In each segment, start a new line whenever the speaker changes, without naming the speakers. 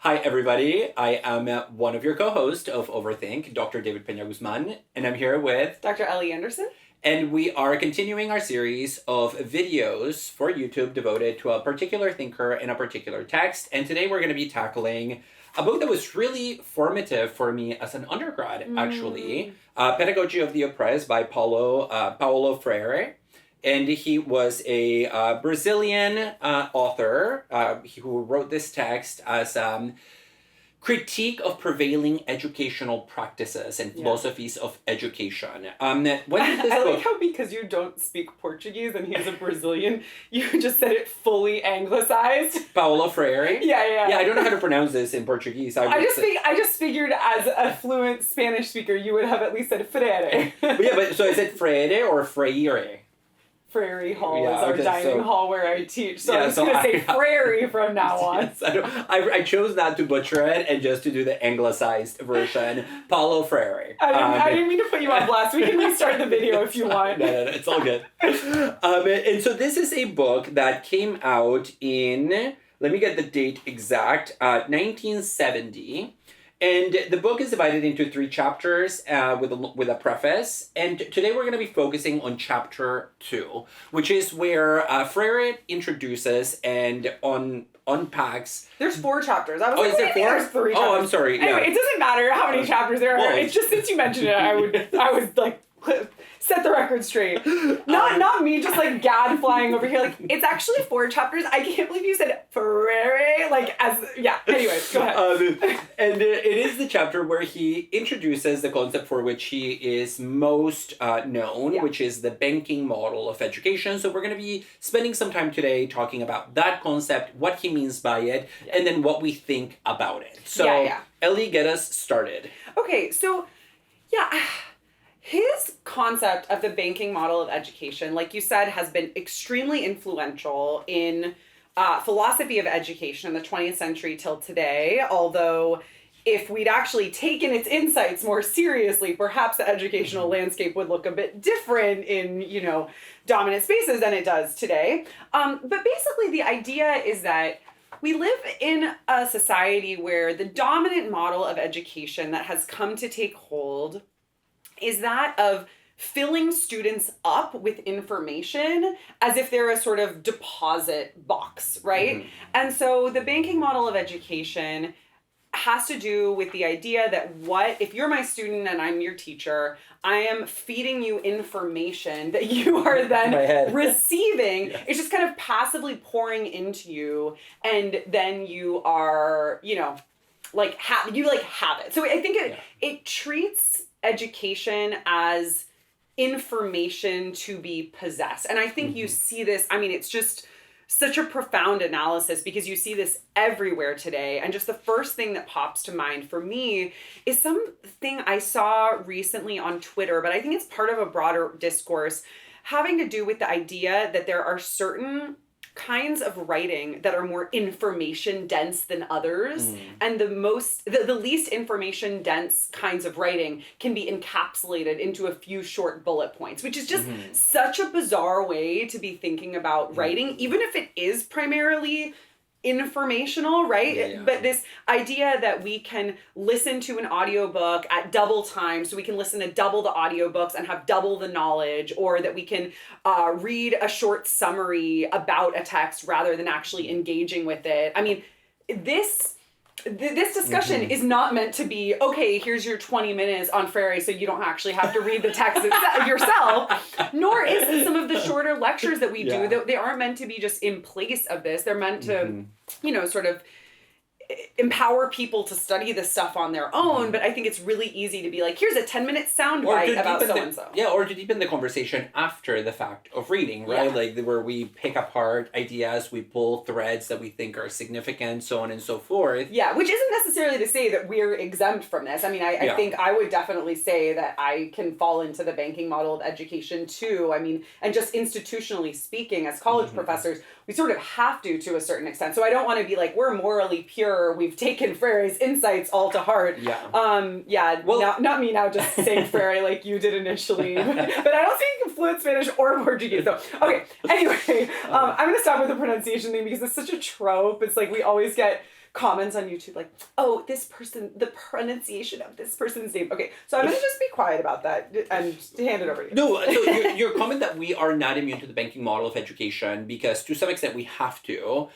Hi, everybody. I am one of your co-hosts of Overthink, Dr. David Peña-Guzmán, and I'm here with
Dr. Ellie Anderson.
And we are continuing our series of videos for YouTube devoted to a particular thinker in a particular text. And today we're going to be tackling a book that was really formative for me as an undergrad, actually. Pedagogy of the Oppressed by Paulo Freire. And he was a Brazilian author who wrote this text as critique of prevailing educational practices and philosophies of education. When did this
I
book...
like how because you don't speak Portuguese and he's a Brazilian, you just said it fully anglicized.
Paulo Freire?
Yeah.
Yeah, I don't know how to pronounce this in Portuguese.
I just figured as a fluent Spanish speaker, you would have at least said Freire.
but so is it Freire or Freire?
Freire Hall is our dining hall where I teach. So I'm just going to say Freire from now on.
Yes, I chose not to butcher it and just to do the anglicized version. Paulo Freire.
I didn't mean to put you on blast. We can restart the video if you want.
No, it's all good. And so this is a book that came out in, let me get the date exact, 1970. And the book is divided into 3 chapters with a preface. And today we're going to be focusing on chapter 2, which is where Freire introduces and unpacks.
There's 4 chapters. I was
is there 4?
There's 3 chapters.
Oh, I'm sorry.
Anyway,
yeah.
It doesn't matter how many chapters there are.
Well,
it's just since you mentioned it, I was like, set the record straight. Not me just like gadflying over here. Like, it's actually 4 chapters. I can't believe you said Freire. Anyway, go ahead.
And it is the chapter where he introduces the concept for which he is most known, which is the banking model of education. So we're going to be spending some time today talking about that concept, what he means by it, and then what we think about it. So, Ellie, get us started.
Okay, so, his concept of the banking model of education, like you said, has been extremely influential in philosophy of education in the 20th century till today. Although, if we'd actually taken its insights more seriously, perhaps the educational landscape would look a bit different in, dominant spaces than it does today. But basically, the idea is that we live in a society where the dominant model of education that has come to take hold is that of filling students up with information as if they're a sort of deposit box, right? Mm-hmm. And so the banking model of education has to do with the idea that if you're my student and I'm your teacher, I am feeding you information that you are then receiving. Yeah. It's just kind of passively pouring into you, and then you are, have it. So I think it treats education as information to be possessed. And I think you see this, it's just such a profound analysis because you see this everywhere today. And just the first thing that pops to mind for me is something I saw recently on Twitter, but I think it's part of a broader discourse having to do with the idea that there are certain kinds of writing that are more information dense than others, and the least information dense kinds of writing can be encapsulated into a few short bullet points, which is just such a bizarre way to be thinking about writing, even if it is primarily informational, right? But this idea that we can listen to an audiobook at double time, so we can listen to double the audiobooks and have double the knowledge, or that we can read a short summary about a text rather than actually engaging with it. This discussion is not meant to be, okay, here's your 20 minutes on Freire so you don't actually have to read the text yourself, nor is it some of the shorter lectures that we do. They aren't meant to be just in place of this. They're meant to, sort of empower people to study this stuff on their own, but I think it's really easy to be like, here's a 10-minute soundbite about so-and-so.
Or to deepen the conversation after the fact of reading, right? Like where we pick apart ideas, we pull threads that we think are significant, so on and so forth.
Yeah, which isn't necessarily to say that we're exempt from this. I think I would definitely say that I can fall into the banking model of education too. And just institutionally speaking, as college professors, we sort of have to a certain extent. So I don't want to be like, we're morally pure, we've taken Freire's insights all to heart. Not me now just saying Freire like you did initially. But I don't speak fluent Spanish or Portuguese. So, okay, anyway, I'm going to stop with the pronunciation thing because it's such a trope. It's like we always get comments on YouTube like, oh, this person, the pronunciation of this person's name. Okay, so I'm going to just be quiet about that and hand it over to you.
No, so your comment that we are not immune to the banking model of education because to some extent we have to,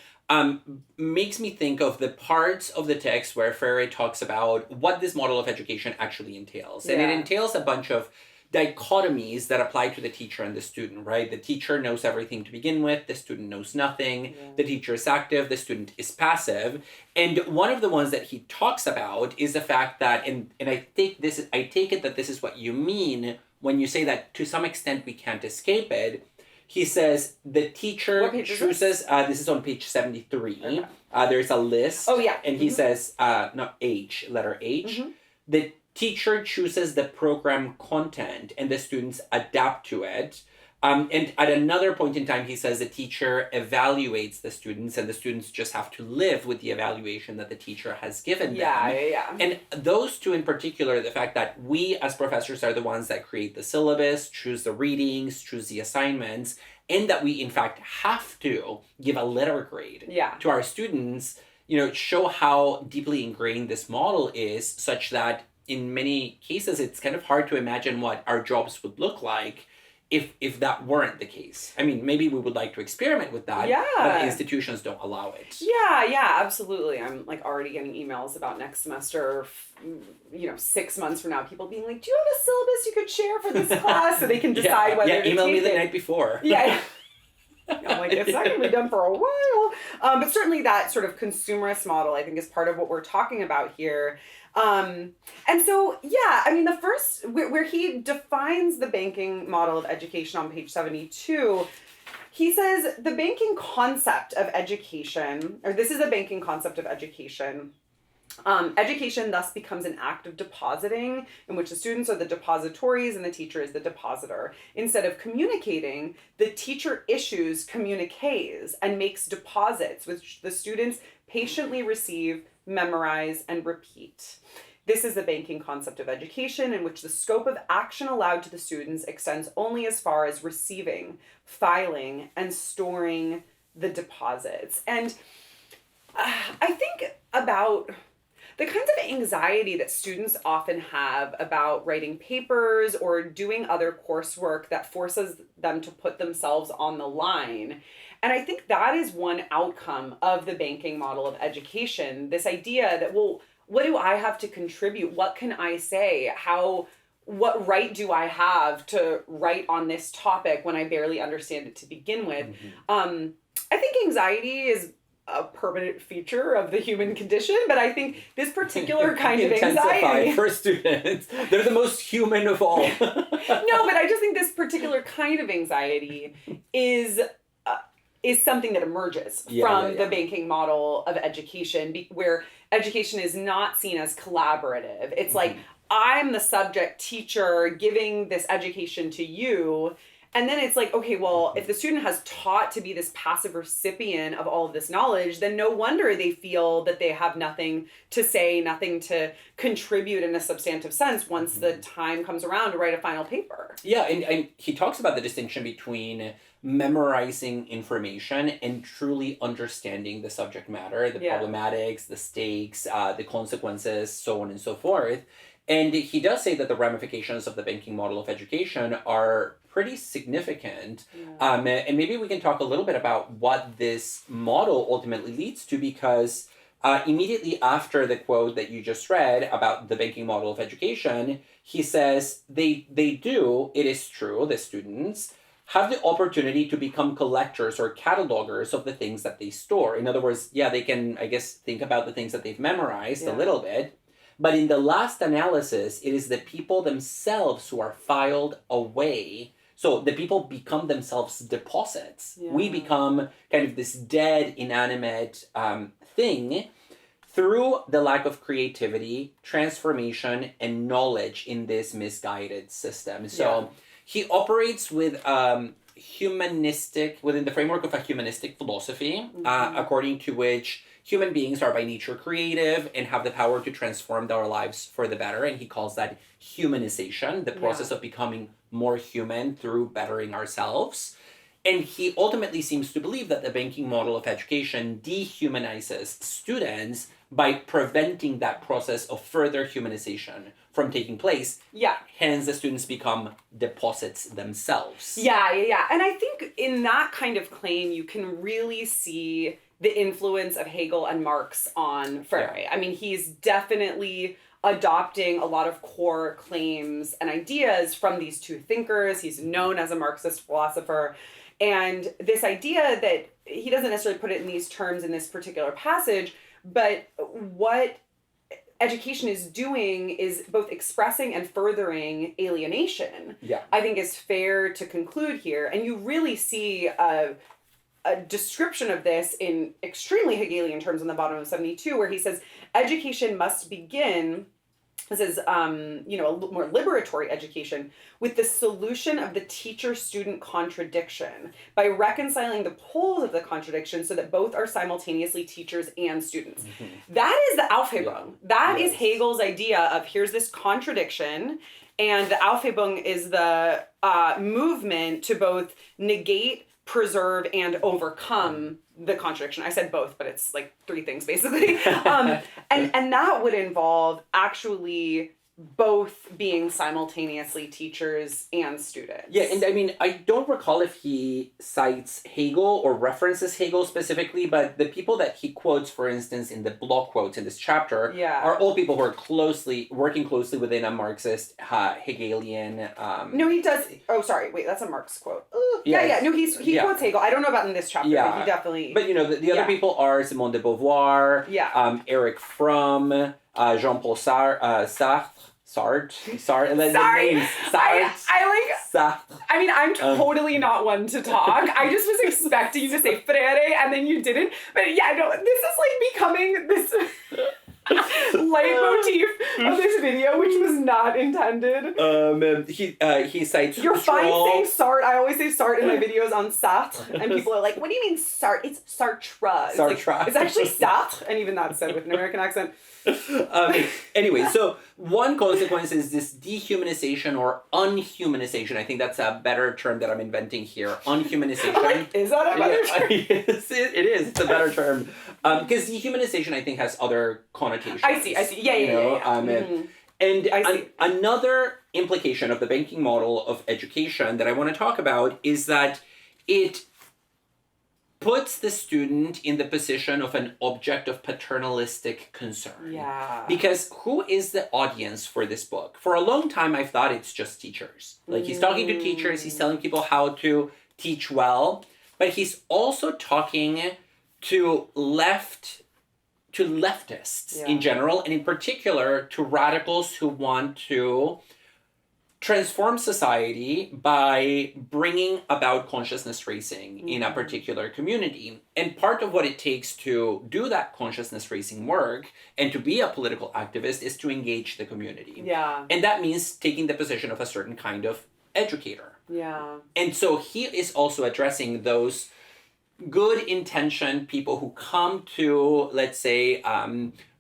makes me think of the parts of the text where Freire talks about what this model of education actually entails. And it entails a bunch of dichotomies that apply to the teacher and the student, right? The teacher knows everything to begin with, the student knows nothing, the teacher is active, the student is passive. And one of the ones that he talks about is the fact that, and I take it that this is what you mean when you say that to some extent we can't escape it. He says the teacher chooses, this is on page 73, there's a list.
Oh, yeah.
And he says, not H, letter H, the teacher chooses the program content and the students adapt to it. And at another point in time, he says the teacher evaluates the students and the students just have to live with the evaluation that the teacher has given them. And those two in particular, the fact that we as professors are the ones that create the syllabus, choose the readings, choose the assignments, and that we in fact have to give a letter grade to our students, show how deeply ingrained this model is, such that in many cases, it's kind of hard to imagine what our jobs would look like if that weren't the case. I mean, maybe we would like to experiment with that, but the institutions don't allow it.
Yeah, absolutely. I'm like already getting emails about next semester, 6 months from now, people being like, do you have a syllabus you could share for this class so they can decide whether to
email
take
me the
it.
night before.
I'm like, it's not going to be done for a while. But certainly that sort of consumerist model, I think, is part of what we're talking about here. And so, the first, where he defines the banking model of education on page 72, he says the banking concept of education, or this is a banking concept of education. Education thus becomes an act of depositing in which the students are the depositories and the teacher is the depositor. Instead of communicating, the teacher issues communiques and makes deposits which the students patiently receive, memorize, and repeat. This is the banking concept of education in which the scope of action allowed to the students extends only as far as receiving, filing, and storing the deposits. And I think about the kinds of anxiety that students often have about writing papers or doing other coursework that forces them to put themselves on the line. And I think that is one outcome of the banking model of education, this idea that, well, what do I have to contribute? What can I say? What right do I have to write on this topic when I barely understand it to begin with? I think anxiety is a permanent feature of the human condition, but I think this particular kind of anxiety
for students, they're the most human of all.
No, but I just think this particular kind of anxiety is something that emerges from the banking model of education, where education is not seen as collaborative. It's like, I'm the subject teacher giving this education to you. And then it's like, okay, well, if the student has taught to be this passive recipient of all of this knowledge, then no wonder they feel that they have nothing to say, nothing to contribute in a substantive sense once the time comes around to write a final paper.
Yeah, and he talks about the distinction between memorizing information and truly understanding the subject matter, the problematics, the stakes, the consequences, so on and so forth. And he does say that the ramifications of the banking model of education are pretty significant. And maybe we can talk a little bit about what this model ultimately leads to, because immediately after the quote that you just read about the banking model of education, he says they do, it is true, the students have the opportunity to become collectors or catalogers of the things that they store. In other words, they can, I guess, think about the things that they've memorized a little bit. But in the last analysis, it is the people themselves who are filed away. So the people become themselves deposits. We become kind of this dead, inanimate thing through the lack of creativity, transformation, and knowledge in this misguided system. So he operates with within the framework of a humanistic philosophy, according to which human beings are by nature creative and have the power to transform their lives for the better. And he calls that humanization, the process of becoming more human through bettering ourselves. And he ultimately seems to believe that the banking model of education dehumanizes students by preventing that process of further humanization from taking place.
Yeah.
Hence, the students become deposits themselves.
Yeah. And I think in that kind of claim, you can really see the influence of Hegel and Marx on Freire.
Yeah.
I mean, he's definitely adopting a lot of core claims and ideas from these two thinkers. He's known as a Marxist philosopher. And this idea that he doesn't necessarily put it in these terms in this particular passage, but what education is doing is both expressing and furthering alienation.
Yeah.
I think is fair to conclude here. And you really see a description of this in extremely Hegelian terms on the bottom of 72, where he says, education must begin, this is, a more liberatory education, with the solution of the teacher-student contradiction by reconciling the poles of the contradiction so that both are simultaneously teachers and students. Mm-hmm. That is the Aufhebung. Yeah. That is Hegel's idea of here's this contradiction, and the Aufhebung is the movement to both negate, preserve, and overcome the contradiction. I said both, but it's like three things basically. And that would involve actually both being simultaneously teachers and students.
Yeah, and I mean, I don't recall if he cites Hegel or references Hegel specifically, but the people that he quotes, for instance, in the block quotes in this chapter, are all people who are working closely within a Marxist, Hegelian...
No, he does... Oh, sorry. Wait, that's a Marx quote. Yeah. No, he quotes Hegel. I don't know about in this chapter, but he definitely...
But, the other people are Simone de Beauvoir, Eric Fromm, Jean-Paul Sartre. Sorry. And then the names.
I mean, I'm totally not one to talk. I just was expecting you to say Freire, and then you didn't. But yeah, no, this is like becoming this leitmotif of this video, which was not intended.
He cites
You're fine saying Sartre. I always say Sartre in my videos on Sartre, and people are like, "What do you mean Sartre? It's Sartre. It's actually Sartre," and even that's said with an American accent.
Anyway, so one consequence is this dehumanization or unhumanization. I think that's a better term that I'm inventing here. Unhumanization.
Is that a better term?
Yes, it is. It's a better term. Because dehumanization, I think, has other connotations.
I see. Yeah.
And another implication of the banking model of education that I want to talk about is that it puts the student in the position of an object of paternalistic concern.
Yeah.
Because who is the audience for this book? For a long time, I've thought it's just teachers. Like, he's talking to teachers, he's telling people how to teach well, but he's also talking to leftists in general, and in particular to radicals who want to transform society by bringing about consciousness raising in a particular community. And part of what it takes to do that consciousness raising work and to be a political activist is to engage the community.
Yeah.
And that means taking the position of a certain kind of educator.
Yeah.
And so he is also addressing those good-intentioned people who come to, let's say,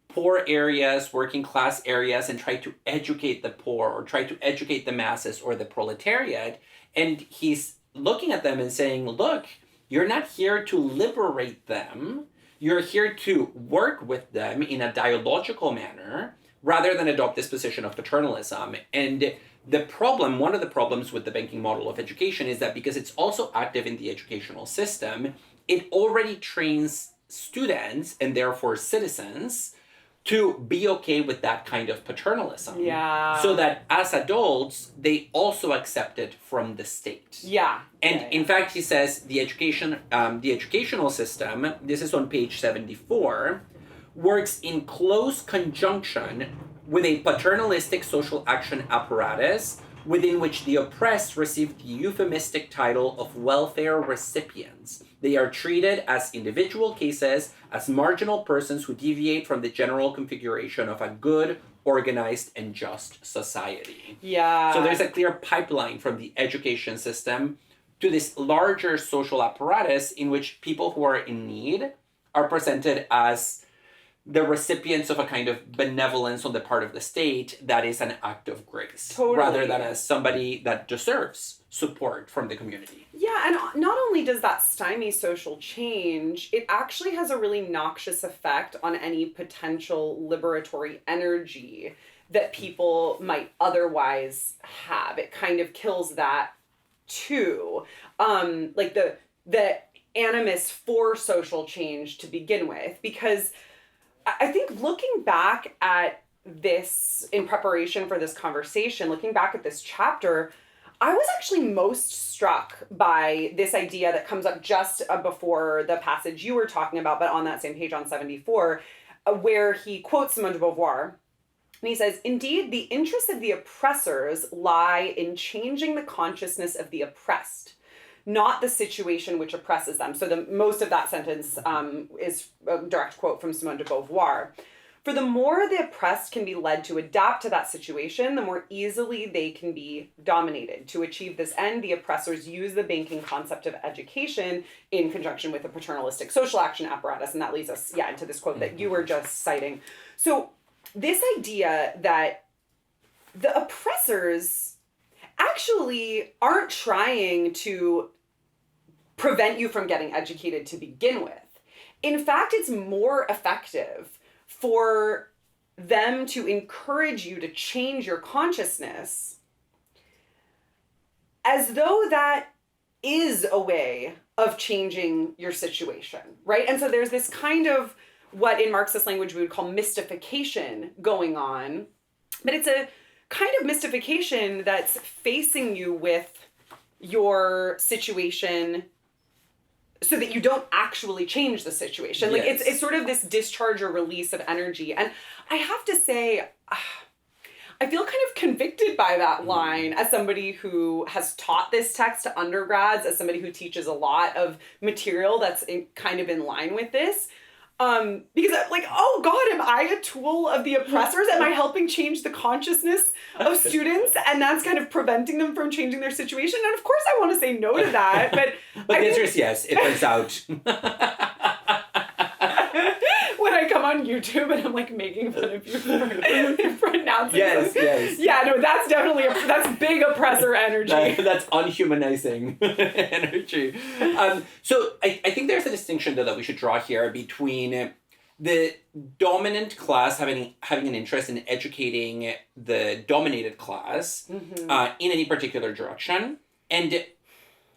poor areas, working class areas, and try to educate the poor or try to educate the masses or the proletariat. And he's looking at them and saying, look, you're not here to liberate them. You're here to work with them in a dialogical manner rather than adopt this position of paternalism. And one of the problems with the banking model of education is that because it's also active in the educational system, it already trains students and therefore citizens to be okay with that kind of paternalism.
Yeah.
So that as adults, they also accept it from the state.
Yeah.
And in fact, he says the educational system, this is on page 74, works in close conjunction with a paternalistic social action apparatus within which the oppressed receive the euphemistic title of welfare recipients. They are treated as individual cases, as marginal persons who deviate from the general configuration of a good, organized, and just society.
Yeah.
So there's a clear pipeline from the education system to this larger social apparatus in which people who are in need are presented as the recipients of a kind of benevolence on the part of the state that is an act of grace,
Totally.
rather than as somebody that deserves support from the community.
Yeah, and not only does that stymie social change, it actually has a really noxious effect on any potential liberatory energy that people might otherwise have. It kind of kills that too. Like the animus for social change to begin with, because I think looking back at this in preparation for this conversation, looking back at this chapter, I was actually most struck by this idea that comes up just before the passage you were talking about, but on that same page on 74, where he quotes Simone de Beauvoir. And he says, "Indeed, the interests of the oppressors lie in changing the consciousness of the oppressed, not the situation which oppresses them." So most of that sentence is a direct quote from Simone de Beauvoir. "For the more the oppressed can be led to adapt to that situation, the more easily they can be dominated. To achieve this end, the oppressors use the banking concept of education in conjunction with a paternalistic social action apparatus." And that leads us, into this quote that you were just citing. So this idea that the oppressors actually aren't trying to prevent you from getting educated to begin with. In fact, it's more effective for them to encourage you to change your consciousness as though that is a way of changing your situation, right? And so there's this kind of what in Marxist language we would call mystification going on, but it's a kind of mystification that's facing you with your situation so that you don't actually change the situation. Like it's sort of this discharge or release of energy. And I have to say, I feel kind of convicted by that line as somebody who has taught this text to undergrads, as somebody who teaches a lot of material that's kind of in line with this. Because I'm like, oh God, am I a tool of the oppressors? Am I helping change the consciousness of students? And that's kind of preventing them from changing their situation. And of course I want to say no to that, but
the answer is yes, it turns out.
When I come on YouTube and I'm like making fun of you for pronouncing
Yes.
Yeah, no, that's definitely, that's big oppressor energy.
That's unhumanizing energy. So I think there's a distinction though that we should draw here between the dominant class having an interest in educating the dominated class in any particular direction, and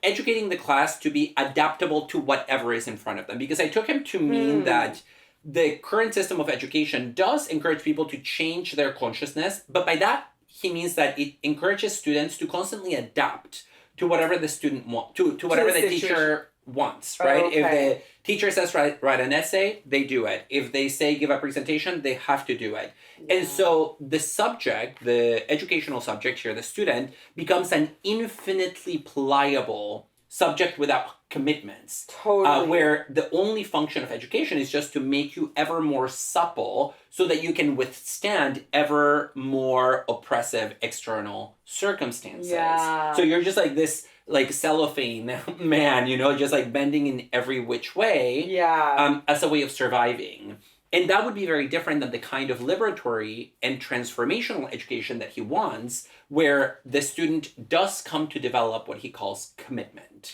educating the class to be adaptable to whatever is in front of them. Because I took him to mean that the current system of education does encourage people to change their consciousness, but by that he means that it encourages students to constantly adapt to whatever the student wants, to whatever the teacher wants, right?
Okay.
If the teacher says write an essay, they do it. If they say give a presentation, they have to do it. Yeah. And so the subject, the educational subject here, the student, becomes an infinitely pliable subject without commitments.
Totally.
Where the only function of education is just to make you ever more supple so that you can withstand ever more oppressive external circumstances.
Yeah.
So you're just like this like cellophane man, just like bending in every which way as a way of surviving. And that would be very different than the kind of liberatory and transformational education that he wants, where the student does come to develop what he calls commitment.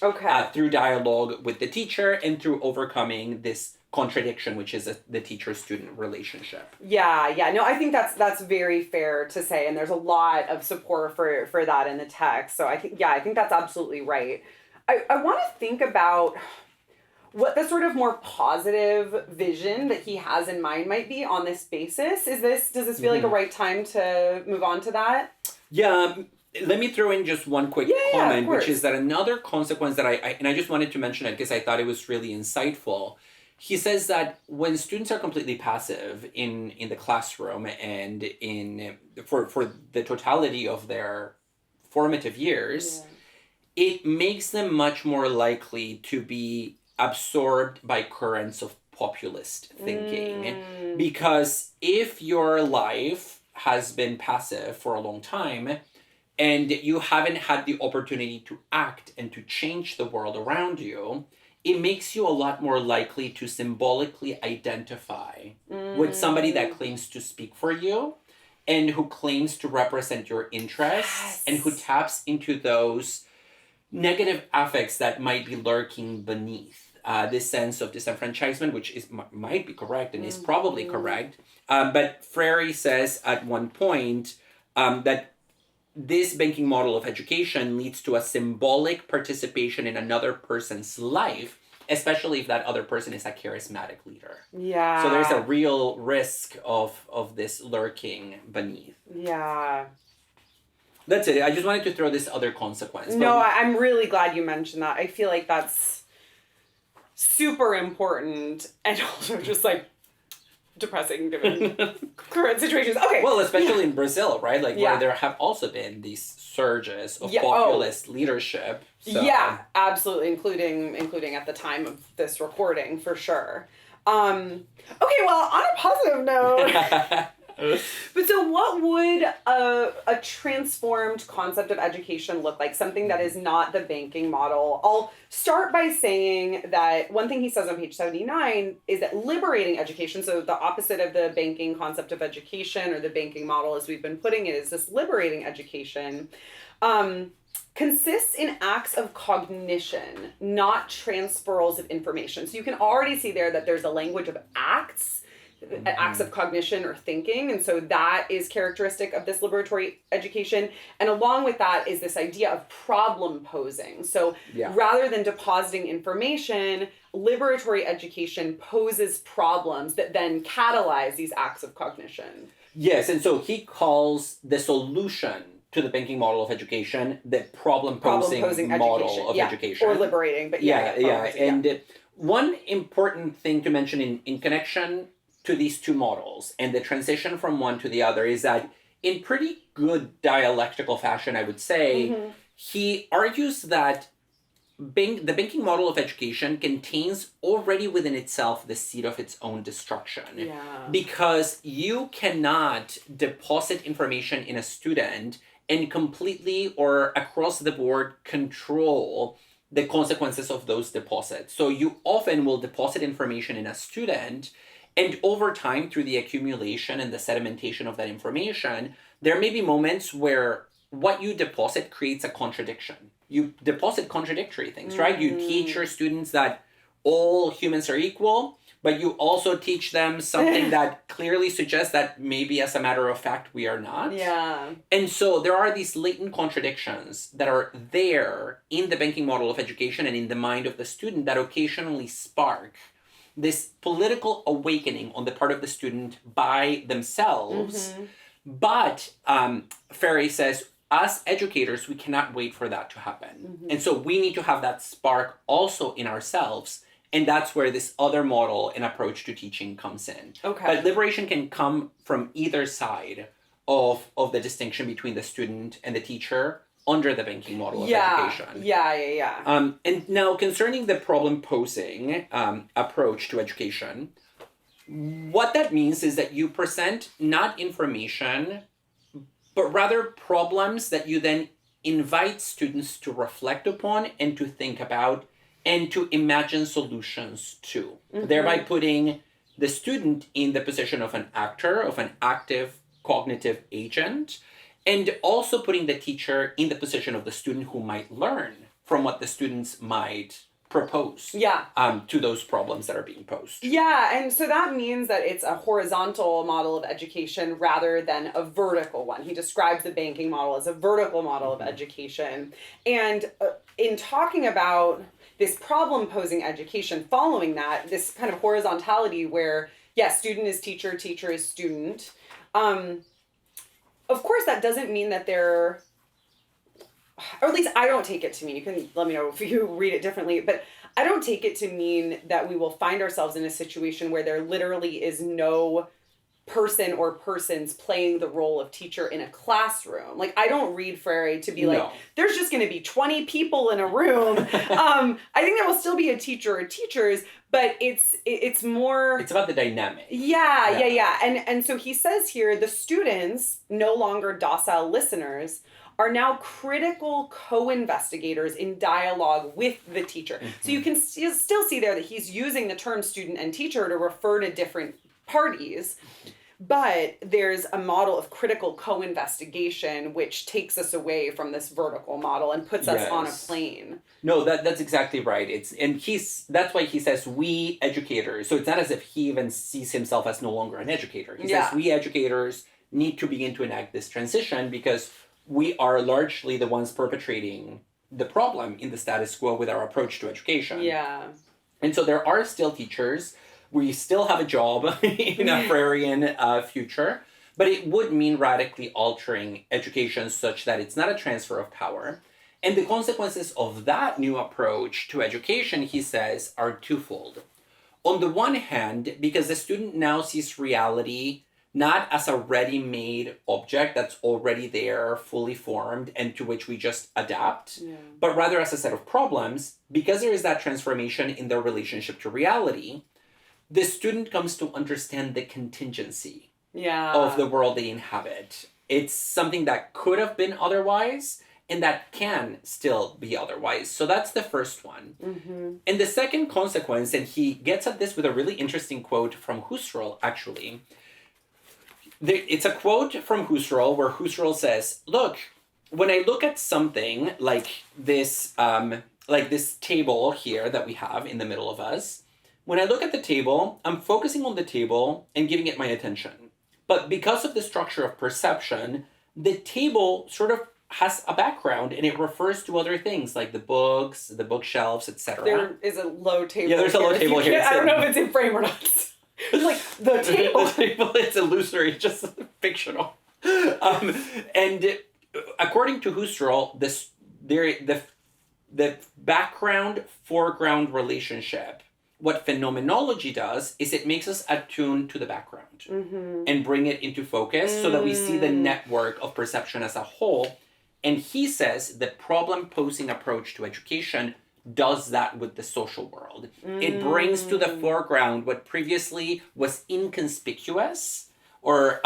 Through dialogue with the teacher and through overcoming this contradiction, which is the teacher-student relationship.
Yeah. No, I think that's very fair to say, and there's a lot of support for that in the text. So I think that's absolutely right. I want to think about what the sort of more positive vision that he has in mind might be on this basis. Does this feel like a right time to move on to that?
Yeah, let me throw in just one quick comment, which is that another consequence that I just wanted to mention it because I thought it was really insightful. He says that when students are completely passive in the classroom and for the totality of their formative years, it makes them much more likely to be absorbed by currents of populist thinking. Because if your life has been passive for a long time and you haven't had the opportunity to act and to change the world around you, it makes you a lot more likely to symbolically identify with somebody that claims to speak for you and who claims to represent your interests and who taps into those negative affects that might be lurking beneath this sense of disenfranchisement, which might be correct and is probably correct. But Freire says at one point that this banking model of education leads to a symbolic participation in another person's life, especially if that other person is a charismatic leader.
Yeah.
So there's a real risk of this lurking beneath.
Yeah.
That's it. I just wanted to throw this other consequence.
No, I'm really glad you mentioned that. I feel like that's super important and also just like depressing given current situations. Okay.
Well, especially in Brazil, right? Like where there have also been these surges of populist leadership. So.
Yeah, absolutely, including at the time of this recording for sure. Okay, well, on a positive note. But so what would a transformed concept of education look like? Something that is not the banking model. I'll start by saying that one thing he says on page 79 is that liberating education, so the opposite of the banking concept of education or the banking model as we've been putting it, is this liberating education, consists in acts of cognition, not transferals of information. So you can already see there that there's a language of acts of cognition or thinking. And so that is characteristic of this liberatory education. And along with that is this idea of problem posing. So rather than depositing information, liberatory education poses problems that then catalyze these acts of cognition.
Yes, and so he calls the solution to the banking model of education the problem-posing model of education.
Or liberating, but
And one important thing to mention in connection to these two models and the transition from one to the other is that in pretty good dialectical fashion, I would say, he argues that the banking model of education contains already within itself the seed of its own destruction.
Yeah.
Because you cannot deposit information in a student and completely or across the board control the consequences of those deposits. So you often will deposit information in a student, and over time, through the accumulation and the sedimentation of that information, there may be moments where what you deposit creates a contradiction. You deposit contradictory things, right? You teach your students that all humans are equal, but you also teach them something that clearly suggests that maybe as a matter of fact, we are not.
Yeah.
And so there are these latent contradictions that are there in the banking model of education and in the mind of the student that occasionally spark this political awakening on the part of the student by themselves. But Freire says, as educators, we cannot wait for that to happen. And so we need to have that spark also in ourselves. And that's where this other model and approach to teaching comes in.
Okay.
But liberation can come from either side of the distinction between the student and the teacher under the banking model of education.
Yeah.
And now concerning the problem-posing approach to education, what that means is that you present not information, but rather problems that you then invite students to reflect upon and to think about and to imagine solutions to, thereby putting the student in the position of an actor, of an active cognitive agent, and also putting the teacher in the position of the student who might learn from what the students might propose to those problems that are being posed.
Yeah, and so that means that it's a horizontal model of education rather than a vertical one. He describes the banking model as a vertical model of education. And in talking about this problem-posing education, following that, this kind of horizontality where, student is teacher, teacher is student, of course, that doesn't mean that they're, or at least I don't take it to mean, you can let me know if you read it differently, but I don't take it to mean that we will find ourselves in a situation where there literally is no person or persons playing the role of teacher in a classroom. Like, I don't read Freire to be like, there's just going to be 20 people in a room. I think there will still be a teacher or teachers, but it's more...
It's about the dynamic.
Yeah. And so he says here, the students, no longer docile listeners, are now critical co-investigators in dialogue with the teacher. So you can still see there that he's using the term student and teacher to refer to different parties. But there's a model of critical co-investigation which takes us away from this vertical model and puts us on a plane.
No, that's exactly right. That's why he says we educators. So it's not as if he even sees himself as no longer an educator. He says we educators need to begin to enact this transition because we are largely the ones perpetrating the problem in the status quo with our approach to education.
Yeah.
And so there are still teachers. We still have a job in a Freirean future, but it would mean radically altering education such that it's not a transfer of power. And the consequences of that new approach to education, he says, are twofold. On the one hand, because the student now sees reality not as a ready-made object that's already there, fully formed, and to which we just adapt, but rather as a set of problems, because there is that transformation in their relationship to reality, the student comes to understand the contingency of the world they inhabit. It's something that could have been otherwise, and that can still be otherwise. So that's the first one. And the second consequence, and he gets at this with a really interesting quote from Husserl, actually. It's a quote from Husserl where Husserl says, look, when I look at something like this table here that we have in the middle of us, when I look at the table, I'm focusing on the table and giving it my attention. But because of the structure of perception, the table sort of has a background and it refers to other things like the books, the bookshelves, etc.
There is a low table.
Yeah, there's a low table here.
I don't know if it's in frame or not. It's like the table.
The table, it's illusory, just fictional. And according to Husserl, the background-foreground relationship, what phenomenology does is it makes us attune to the background and bring it into focus so that we see the network of perception as a whole. And he says the problem-posing approach to education does that with the social world. It brings to the foreground what previously was inconspicuous or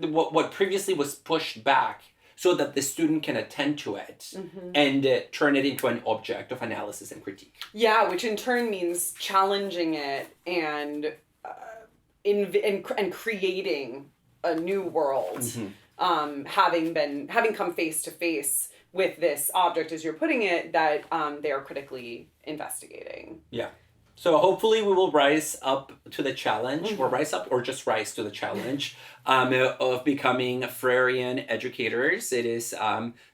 what previously was pushed back so that the student can attend to it and turn it into an object of analysis and critique.
Yeah, which in turn means challenging it and creating a new world. Having come face to face with this object, as you're putting it, that they are critically investigating.
Yeah. So hopefully we will rise up to the challenge, or rise up, or just rise to the challenge of becoming Freirean educators. It is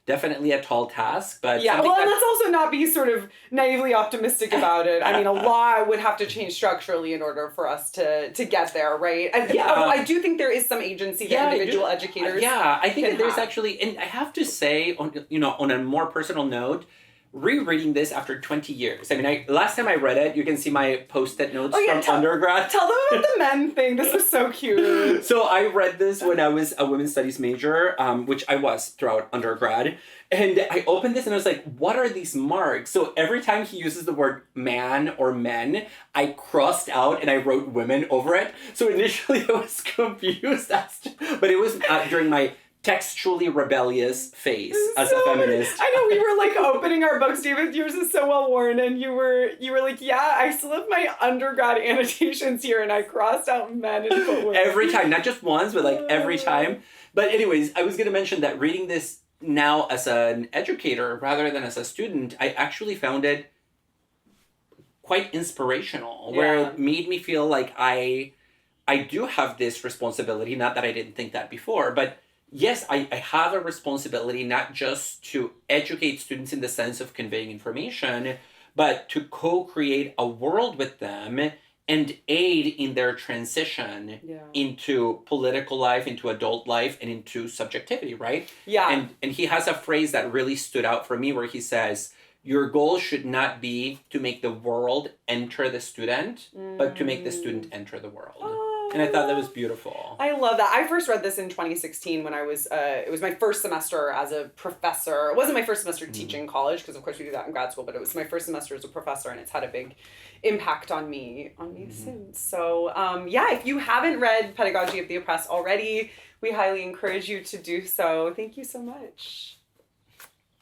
definitely a tall task, but
yeah. Well, and let's also not be sort of naively optimistic about it. I mean, a lot would have to change structurally in order for us to get there, right? And I do think there is some agency that individual educators.
I think that there's actually, and I have to say, on a more personal note, rereading this after 20 years. I mean, last time I read it, you can see my post-it notes from undergrad.
Tell them about the men thing. This was so cute.
So I read this when I was a women's studies major, which I was throughout undergrad. And I opened this and I was like, what are these marks? So every time he uses the word man or men, I crossed out and I wrote women over it. So initially I was confused, but it was during my textually rebellious phase as a feminist.
I know, we were like opening our books. David, yours is so well worn, and you were like, yeah, I still have my undergrad annotations here, and I crossed out men and put women.
Every time, not just once, but like every time. But anyways, I was going to mention that reading this now as an educator rather than as a student, I actually found it quite inspirational, where it made me feel like I do have this responsibility. Not that I didn't think that before, but yes, I have a responsibility not just to educate students in the sense of conveying information, but to co-create a world with them and aid in their transition into political life, into adult life, and into subjectivity, right?
Yeah.
And he has a phrase that really stood out for me where he says, your goal should not be to make the world enter the student, but to make the student enter the world.
Oh,
And I thought that was beautiful.
I love that. I first read this in 2016 when I was, it was my first semester as a professor. It wasn't my first semester teaching college, because of course we do that in grad school, but it was my first semester as a professor, and it's had a big impact on me since. So yeah, if you haven't read Pedagogy of the Oppressed already, we highly encourage you to do so. Thank you so much.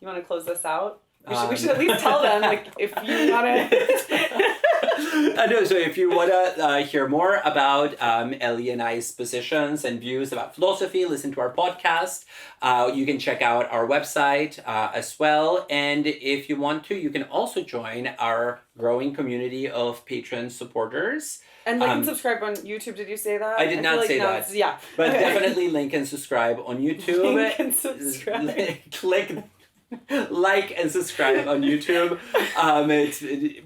You want to close this out? We should at least tell them, like, if you want to...
No, so if you want to hear more about Ellie and I's positions and views about philosophy, listen to our podcast. You can check out our website as well. And if you want to, you can also join our growing community of patron supporters.
And like and subscribe on YouTube. Did you say that?
I did not say that.
Yeah.
But definitely link and subscribe on YouTube.
Link and subscribe.
Click like and subscribe on YouTube.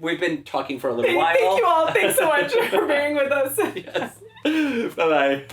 We've been talking for a little while.
Thank you all. Thanks so much for bearing with us.
Yes. Bye-bye.